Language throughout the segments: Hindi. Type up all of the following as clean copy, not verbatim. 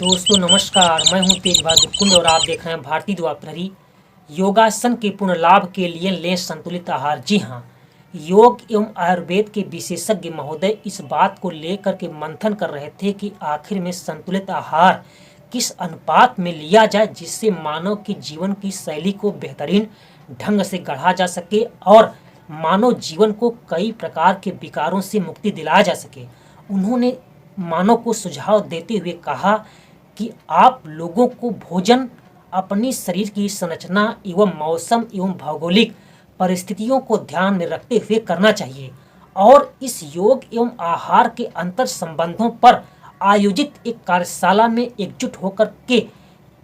दोस्तों नमस्कार, मैं हूं तेज बहादुर कुंड और आप देख रहे हैं भारतीय दुआ प्रहरी। योगासन के पूर्ण लाभ के लिए लें संतुलित आहार। जी हाँ, योग एवं आयुर्वेद के विशेषज्ञ महोदय इस बात को लेकर के मंथन कर रहे थे कि आखिर में संतुलित आहार किस अनुपात में लिया जाए जिससे मानव की जीवन की शैली को बेहतरीन ढंग से गढ़ा जा सके और मानव जीवन को कई प्रकार के विकारों से मुक्ति दिलाया जा सके। उन्होंने मानव को सुझाव देते हुए कहा कि आप लोगों को भोजन अपनी शरीर की संरचना एवं मौसम एवं भौगोलिक परिस्थितियों को ध्यान में रखते हुए करना चाहिए और इस योग एवं आहार के अंतर संबंधों पर आयोजित एक कार्यशाला में एकजुट होकर के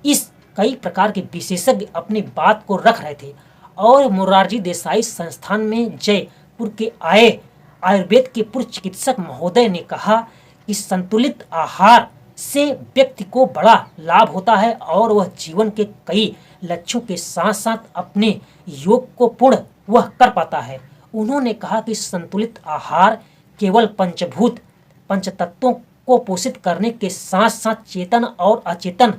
इस कई प्रकार के विशेषज्ञ अपनी बात को रख रहे थे और मोरारजी देसाई संस्थान में जयपुर के आए आयुर्वेद के पूर्व चिकित्सक महोदय ने कहा कि संतुलित आहार से व्यक्ति को बड़ा लाभ होता है और वह जीवन के कई लक्ष्यों के साथ साथ अपने योग को पूर्ण वह कर पाता है। उन्होंने कहा कि संतुलित आहार केवल पंचभूत पंचतत्वों को पोषित करने के साथ साथ चेतन और अचेतन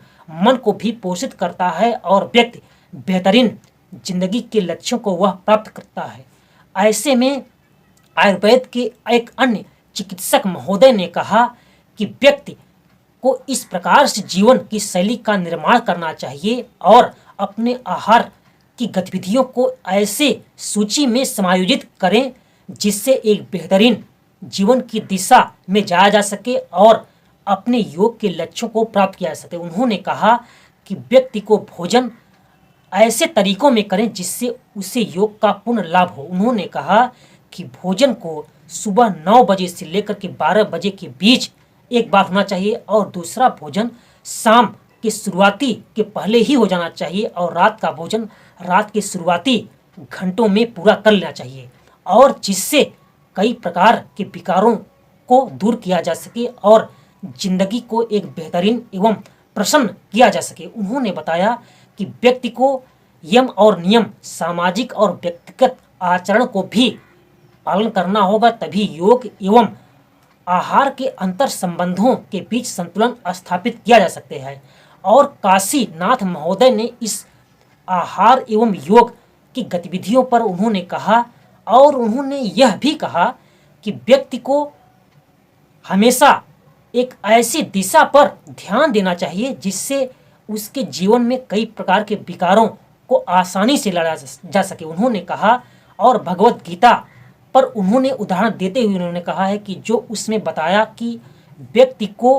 मन को भी पोषित करता है और व्यक्ति बेहतरीन जिंदगी के लक्ष्यों को वह प्राप्त करता है। ऐसे में आयुर्वेद के एक अन्य चिकित्सक महोदय ने कहा कि व्यक्ति को इस प्रकार से जीवन की शैली का निर्माण करना चाहिए और अपने आहार की गतिविधियों को ऐसे सूची में समायोजित करें जिससे एक बेहतरीन जीवन की दिशा में जाया जा सके और अपने योग के लक्ष्यों को प्राप्त किया जा सके। उन्होंने कहा कि व्यक्ति को भोजन ऐसे तरीकों में करें जिससे उसे योग का पूर्ण लाभ हो। उन्होंने कहा कि भोजन को सुबह 9 बजे से लेकर के 12 बजे के बीच एक बार होना चाहिए और दूसरा भोजन शाम के शुरुआती के पहले ही हो जाना चाहिए और रात का भोजन रात के शुरुआती घंटों में पूरा कर लेना चाहिए और जिससे कई प्रकार के विकारों को दूर किया जा सके और जिंदगी को एक बेहतरीन एवं प्रसन्न किया जा सके। उन्होंने बताया कि व्यक्ति को यम और नियम सामाजिक और व्यक्तिगत आचरण को भी पालन करना होगा, तभी योग एवं आहार के अंतर संबंधों के बीच संतुलन स्थापित किया जा सकते हैं। और काशीनाथ महोदय ने इस आहार एवं योग की गतिविधियों पर उन्होंने कहा और उन्होंने यह भी कहा कि व्यक्ति को हमेशा एक ऐसी दिशा पर ध्यान देना चाहिए जिससे उसके जीवन में कई प्रकार के विकारों को आसानी से लड़ा जा सके। उन्होंने कहा और भगवत गीता पर उन्होंने उदाहरण देते हुए उन्होंने कहा है कि जो उसमें बताया कि व्यक्ति को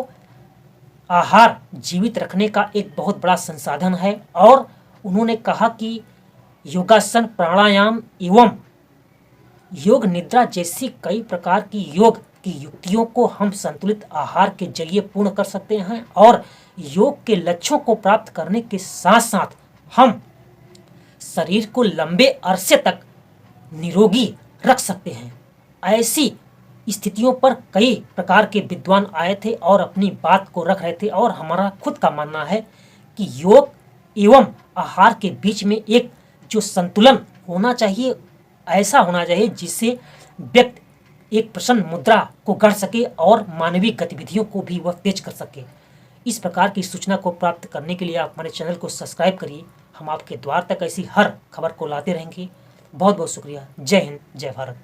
आहार जीवित रखने का एक बहुत बड़ा संसाधन है और उन्होंने कहा कि योगासन प्राणायाम एवं योग निद्रा जैसी कई प्रकार की योग की युक्तियों को हम संतुलित आहार के जरिए पूर्ण कर सकते हैं और योग के लक्ष्यों को प्राप्त करने के साथ साथ हम शरीर को लंबे अरसे तक निरोगी रख सकते हैं। ऐसी स्थितियों पर कई प्रकार के विद्वान आए थे और अपनी बात को रख रहे थे और हमारा खुद का मानना है कि योग एवं आहार के बीच में एक जो संतुलन होना चाहिए ऐसा होना चाहिए जिससे व्यक्ति एक प्रसन्न मुद्रा को गढ़ सके और मानवीय गतिविधियों को भी वह तेज कर सके। इस प्रकार की सूचना को प्राप्त करने के लिए आप हमारे चैनल को सब्सक्राइब करिए। हम आपके द्वार तक ऐसी हर खबर को लाते रहेंगे। बहुत बहुत शुक्रिया। जय हिंद, जय भारत।